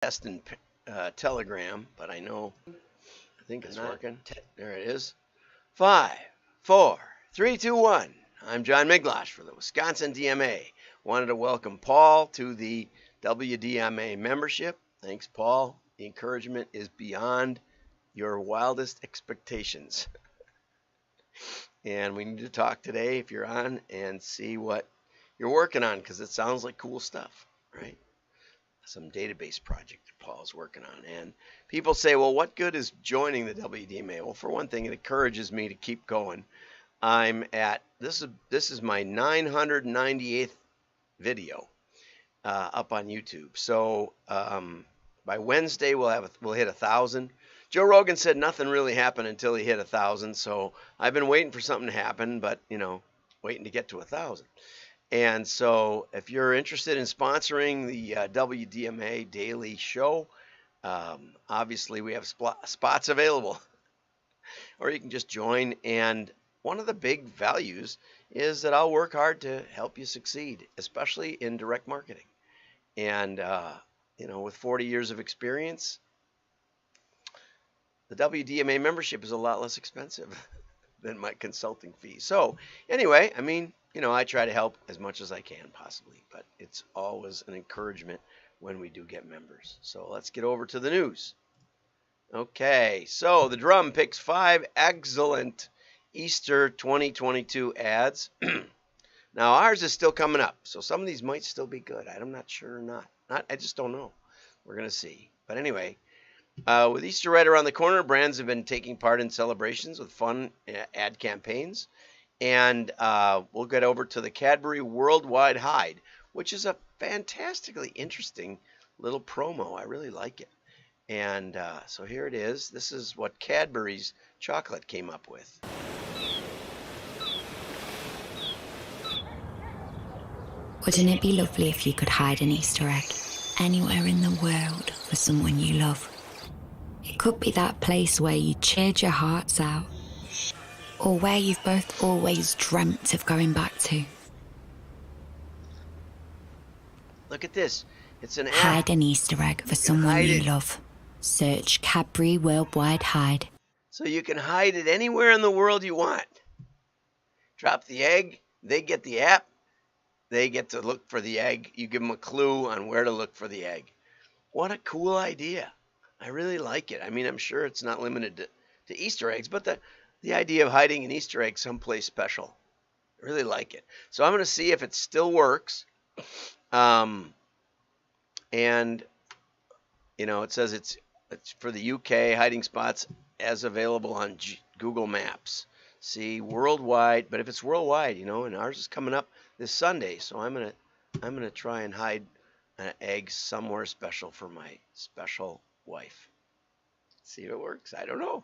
testing Telegram, but I think it's working. There it is. 5, 4, 3, 2, 1. I'm John Miglosh for the Wisconsin DMA. Wanted to welcome Paul to the WDMA membership. Thanks, Paul. The encouragement is beyond your wildest expectations. And we need to talk today, if you're on, and see what you're working on, because it sounds like cool stuff, right? Some database project that Paul's working on. And people say, well, what good is joining the WDMA? Well, for one thing, it encourages me to keep going. I'm at, this is my 998th video up on YouTube. So by Wednesday, we'll hit 1,000. Joe Rogan said nothing really happened until he hit 1,000. So I've been waiting for something to happen, but, waiting to get to 1,000. And so if you're interested in sponsoring the WDMA daily show, obviously we have spots available. Or you can just join. And one of the big values is that I'll work hard to help you succeed, especially in direct marketing. And, with 40 years of experience, the WDMA membership is a lot less expensive than my consulting fees. So anyway, I try to help as much as I can possibly, but it's always an encouragement when we do get members. So let's get over to the news. Okay, so the Drum picks 5 excellent Easter 2022 ads. Now ours is still coming up, so some of these might still be good. I'm not sure or not. I just don't know. We're going to see. But anyway, with Easter right around the corner, brands have been taking part in celebrations with fun ad campaigns. And we'll get over to the Cadbury Worldwide Hide, which is a fantastically interesting little promo. I really like it. And so here it is. This is what Cadbury's chocolate came up with. Wouldn't it be lovely if you could hide an Easter egg anywhere in the world for someone you love? It could be that place where you cheered your hearts out, or where you've both always dreamt of going back to. Look at this. It's an ad. Hide an Easter egg for someone you love. Search Cadbury Worldwide Hide. So you can hide it anywhere in the world you want. Drop the egg. They get the app. They get to look for the egg. You give them a clue on where to look for the egg. What a cool idea. I really like it. I'm sure it's not limited to Easter eggs, but the idea of hiding an Easter egg someplace special. I really like it. So I'm going to see if it still works. And, it says it's for the UK, hiding spots as available on Google Maps. See, worldwide, but if it's worldwide, and ours is coming up this Sunday, so I'm going to try and hide an egg somewhere special for my special wife. See if it works. I don't know.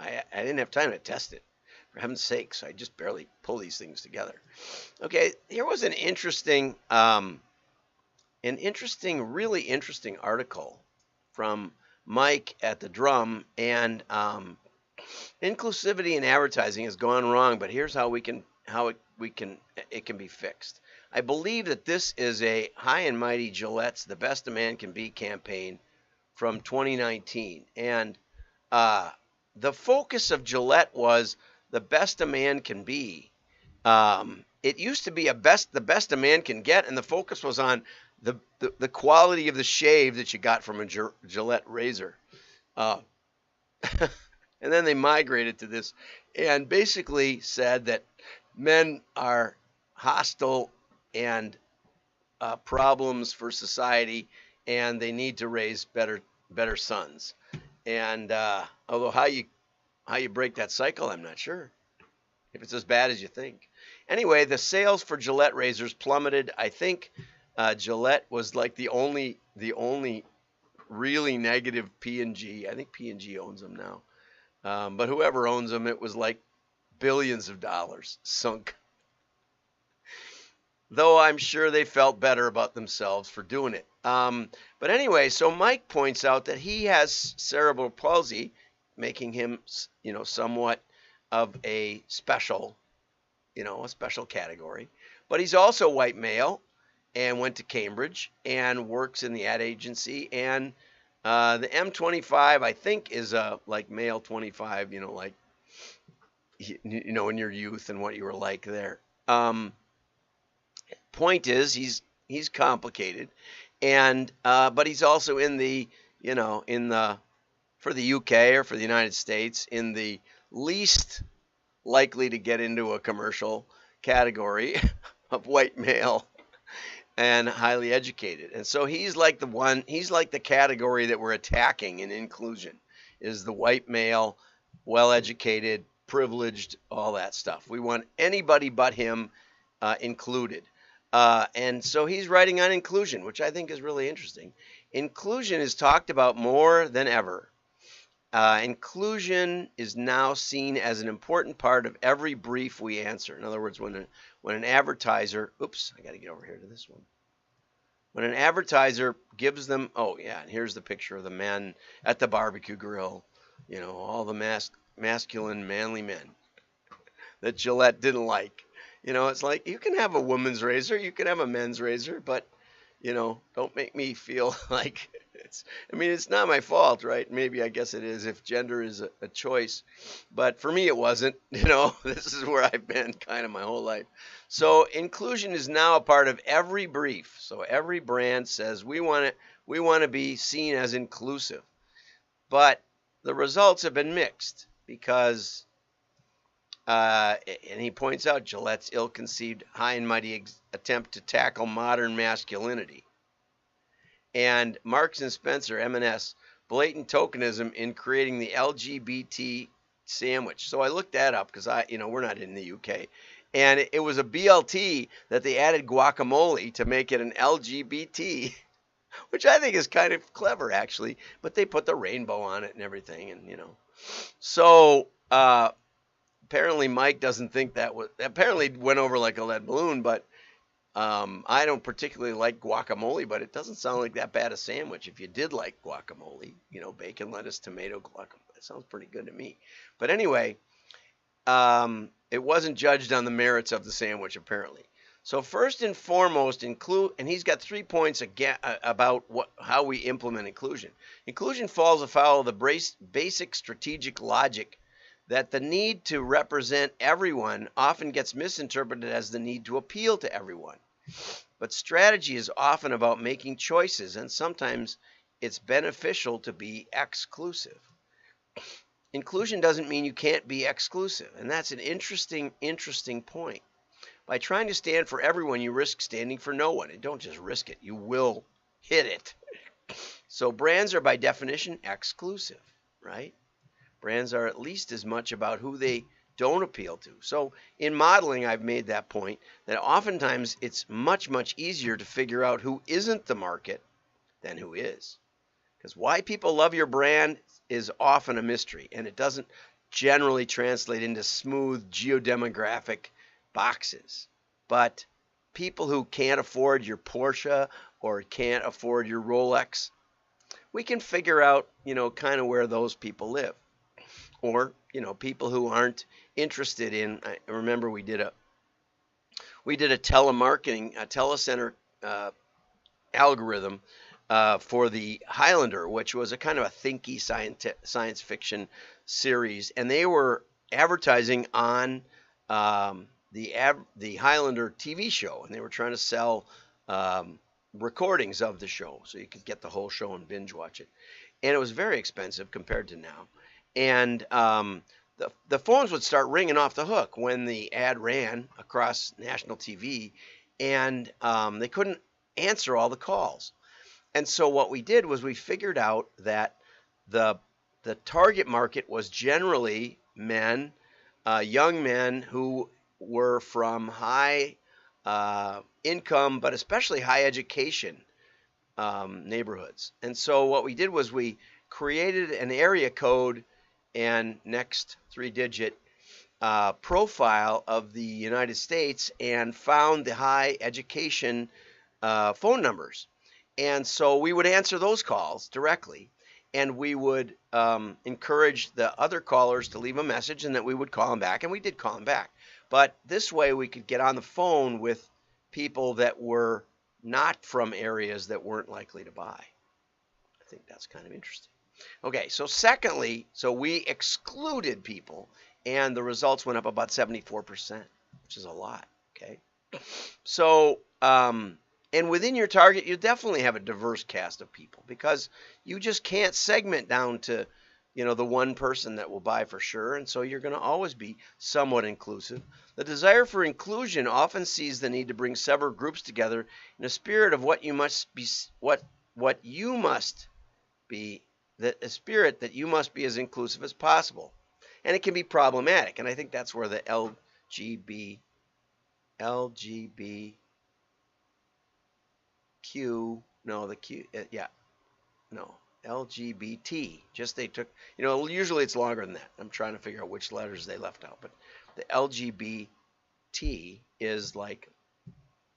I didn't have time to test it, for heaven's sakes. I just barely pull these things together. Okay, here was an interesting, really interesting article from Mike at the Drum, and inclusivity in advertising has gone wrong, but here's how it can be fixed. I believe that this is a High and Mighty Gillette's "The Best a Man Can Be" campaign from 2019, and the focus of Gillette was the best a man can be. It used to be the best a man can get, and the focus was on the quality of the shave that you got from a Gillette razor. And then they migrated to this and basically said that men are hostile and problems for society, and they need to raise better sons. And although how you break that cycle, I'm not sure if it's as bad as you think. Anyway, the sales for Gillette razors plummeted. I think Gillette was like the only really negative P&G. I think P&G owns them now. But whoever owns them, it was like billions of dollars sunk. Though I'm sure they felt better about themselves for doing it. But anyway, so Mike points out that he has cerebral palsy, making him, somewhat of a special category. But he's also white male, and went to Cambridge and works in the ad agency. And the M25, I think, is like male 25, like, in your youth and what you were like there. Point is, he's complicated, and but he's also in the, for the UK or for the United States, in the least likely to get into a commercial category of white male and highly educated. And so he's like the category that we're attacking in inclusion, is the white male, well educated, privileged, all that stuff. We want anybody but him included. And so he's writing on inclusion, which I think is really interesting. Inclusion is talked about more than ever. Inclusion is now seen as an important part of every brief we answer. In other words, when an advertiser, I got to get over here to this one. When an advertiser gives them, and here's the picture of the men at the barbecue grill, all the masculine, manly men that Gillette didn't like. It's like, you can have a woman's razor, you can have a men's razor, but, don't make me feel like it's not my fault, right? Maybe, I guess it is, if gender is a choice, but for me it wasn't. This is where I've been kind of my whole life. So inclusion is now a part of every brief. So every brand says we want to be seen as inclusive, but the results have been mixed because, and he points out Gillette's ill-conceived, high and mighty attempt to tackle modern masculinity, and Marks and Spencer, M&S, blatant tokenism in creating the LGBT sandwich. So I looked that up because we're not in the UK, and it was a BLT that they added guacamole to make it an LGBT, which I think is kind of clever actually. But they put the rainbow on it and everything, and so apparently Mike doesn't think that apparently went over like a lead balloon, but. I don't particularly like guacamole, but it doesn't sound like that bad a sandwich. If you did like guacamole, bacon, lettuce, tomato, guacamole, it sounds pretty good to me. But anyway, it wasn't judged on the merits of the sandwich, apparently. So first and foremost, and he's got 3 points again about how we implement inclusion. Inclusion falls afoul of the basic strategic logic that the need to represent everyone often gets misinterpreted as the need to appeal to everyone. But strategy is often about making choices, and sometimes it's beneficial to be exclusive. Inclusion doesn't mean you can't be exclusive, and that's an interesting point. By trying to stand for everyone, you risk standing for no one. And don't just risk it, you will hit it. So brands are by definition exclusive, right? Brands are at least as much about who they don't appeal to. So in modeling, I've made that point that oftentimes it's much, much easier to figure out who isn't the market than who is. Because why people love your brand is often a mystery, and it doesn't generally translate into smooth geodemographic boxes. But people who can't afford your Porsche or can't afford your Rolex, we can figure out, kind of where those people live. Or, people who aren't interested in, I remember we did a telemarketing, a telecenter algorithm for the Highlander, which was a kind of a thinky science fiction series. And they were advertising on the Highlander TV show. And they were trying to sell recordings of the show so you could get the whole show and binge watch it. And it was very expensive compared to now. And the phones would start ringing off the hook when the ad ran across national TV, and they couldn't answer all the calls. And so what we did was we figured out that the target market was generally men, young men who were from high income, but especially high education neighborhoods. And so what we did was we created an area code and next 3-digit profile of the United States and found the high education phone numbers. And so we would answer those calls directly, and we would encourage the other callers to leave a message, and that we would call them back, and we did call them back. But this way we could get on the phone with people that were not from areas that weren't likely to buy. I think that's kind of interesting. Okay, so secondly, so we excluded people, and the results went up about 74%, which is a lot. Okay, so and within your target, you definitely have a diverse cast of people because you just can't segment down to, the one person that will buy for sure, and so you're going to always be somewhat inclusive. The desire for inclusion often sees the need to bring several groups together in a spirit of what you must be, what you must be, that a spirit that you must be as inclusive as possible, and it can be problematic. And I think that's where the LGBTQ, LGBT. Just they took, usually it's longer than that. I'm trying to figure out which letters they left out, but the LGBT is like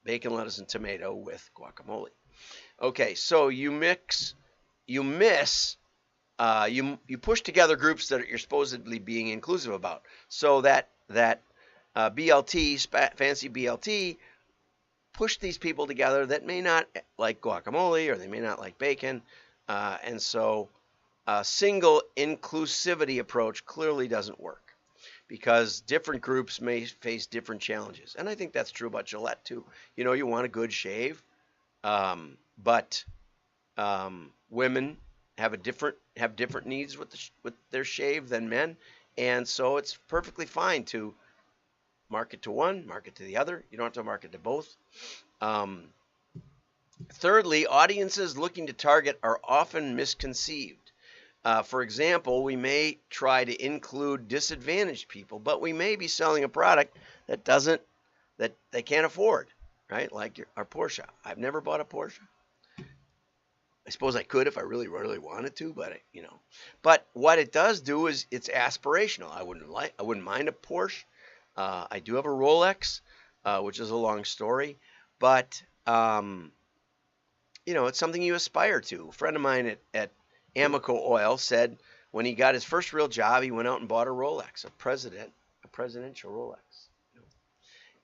bacon, lettuce, and tomato with guacamole. Okay, so you push together groups that you're supposedly being inclusive about. So that BLT, fancy BLT, push these people together that may not like guacamole or they may not like bacon. And so a single inclusivity approach clearly doesn't work because different groups may face different challenges. And I think that's true about Gillette too. You want a good shave, but women have different needs with their shave than men. And so it's perfectly fine to market to one, market to the other. You don't have to market to both. Thirdly, audiences looking to target are often misconceived. For example, we may try to include disadvantaged people, but we may be selling a product that they can't afford, right? Like our Porsche. I've never bought a Porsche. I suppose I could if I really, really wanted to, but But what it does do is it's aspirational. I wouldn't mind a Porsche. I do have a Rolex, which is a long story, but it's something you aspire to. A friend of mine at Amoco Oil said when he got his first real job, he went out and bought a Rolex, a presidential Rolex.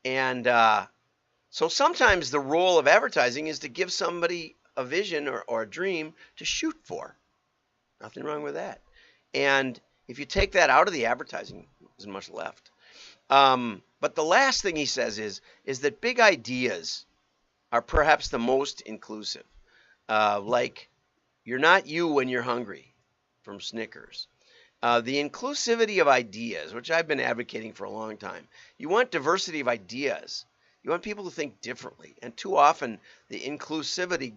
And so sometimes the role of advertising is to give somebody a vision or a dream to shoot for. Nothing wrong with that. And if you take that out of the advertising, there isn't much left. But the last thing he says is that big ideas are perhaps the most inclusive. Like, you're not you when you're hungry, from Snickers. The inclusivity of ideas, which I've been advocating for a long time. You want diversity of ideas. You want people to think differently. And too often, the inclusivity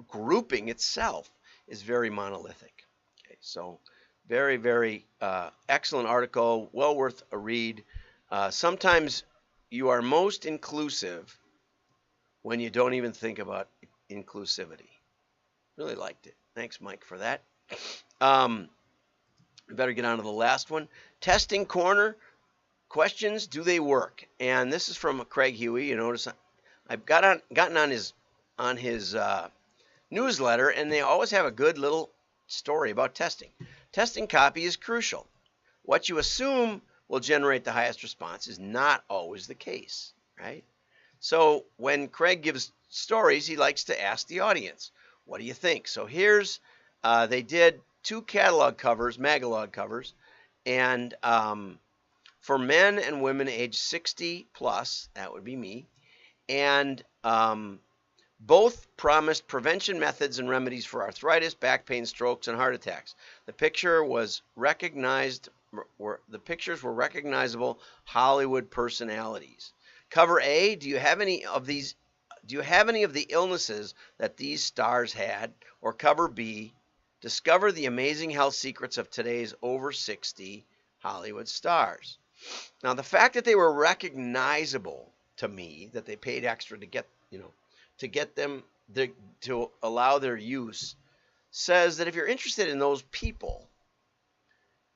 grouping itself is very monolithic. Okay, so very, very excellent article, well worth a read. Sometimes you are most inclusive when you don't even think about inclusivity. Really liked it. Thanks, Mike, for that. We better get on to the last one. Testing corner questions, do they work? And this is from Craig Huey. You notice I've gotten on his newsletter, and they always have a good little story about testing. Testing copy is crucial. What you assume will generate the highest response is not always the case, right? So when Craig gives stories, he likes to ask the audience, what do you think? So here's, they did 2 magalog covers, and for men and women age 60 plus, that would be me, and both promised prevention methods and remedies for arthritis, back pain, strokes, and heart attacks. The pictures were recognizable Hollywood personalities. Cover A, do you have any of the illnesses that these stars had? Or cover B, discover the amazing health secrets of today's over 60 Hollywood stars. Now, the fact that they were recognizable to me, that they paid extra to get them to allow their use, says that if you're interested in those people,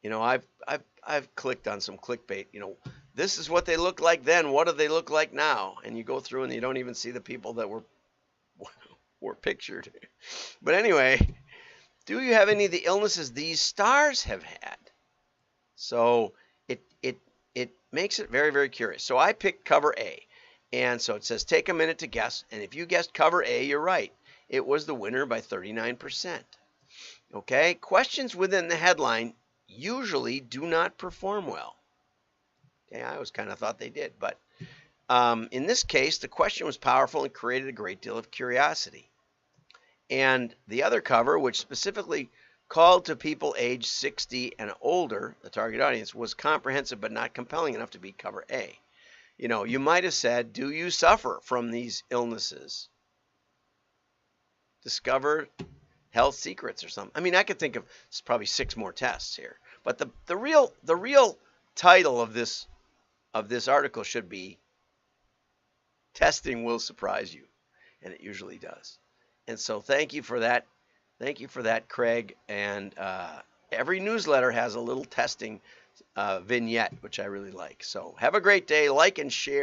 I've clicked on some clickbait, this is what they look like then, what do they look like now? And you go through and you don't even see the people that were pictured. But anyway, do you have any of the illnesses these stars have had? So it makes it very, very curious. So I picked cover A. And so it says, take a minute to guess. And if you guessed cover A, you're right. It was the winner by 39%. Okay, questions within the headline usually do not perform well. Okay, I always kind of thought they did, but in this case, the question was powerful and created a great deal of curiosity. And the other cover, which specifically called to people aged 60 and older, the target audience, was comprehensive but not compelling enough to beat cover A. You know, you might have said, do you suffer from these illnesses? Discover health secrets or something. I mean, I could think of probably 6 more tests here. But the real title of this article should be Testing Will Surprise You. And it usually does. And so thank you for that. Thank you for that, Craig. And every newsletter has a little testing vignette, which I really like. So have a great day. Like and share.